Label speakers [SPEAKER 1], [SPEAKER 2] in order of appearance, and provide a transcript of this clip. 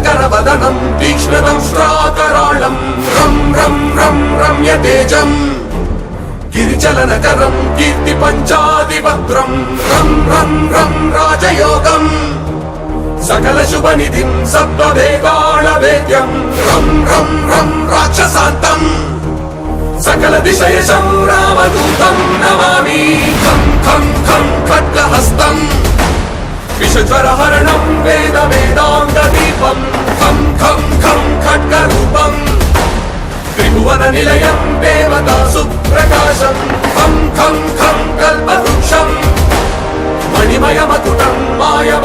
[SPEAKER 1] శంకరవదనం తీక్ష్ణదంష్ట్రాకరాళం రం రం రం రమ్యతేజం గిరిచలనకరం కీర్తి పంచాదిభద్రం రం రం రం రాజయోగం సకల శుభనిధిం సప్తవేదాళవేద్యం రం రం రం రాక్షసాంతం సకల దిశయశం రామదూతం నమామి ఖం ఖం ఖం ఖడ్గహస్తం విషజ్వరహరణం వేద వేదాంగ దీపం ఖం ఖం ఖం ఖడ్గరూపం త్రిభువన నిలయం దేవతా సుప్రకాశం ఖం ఖం ఖం కల్పవృక్షం మణిమయమకుటం మాయా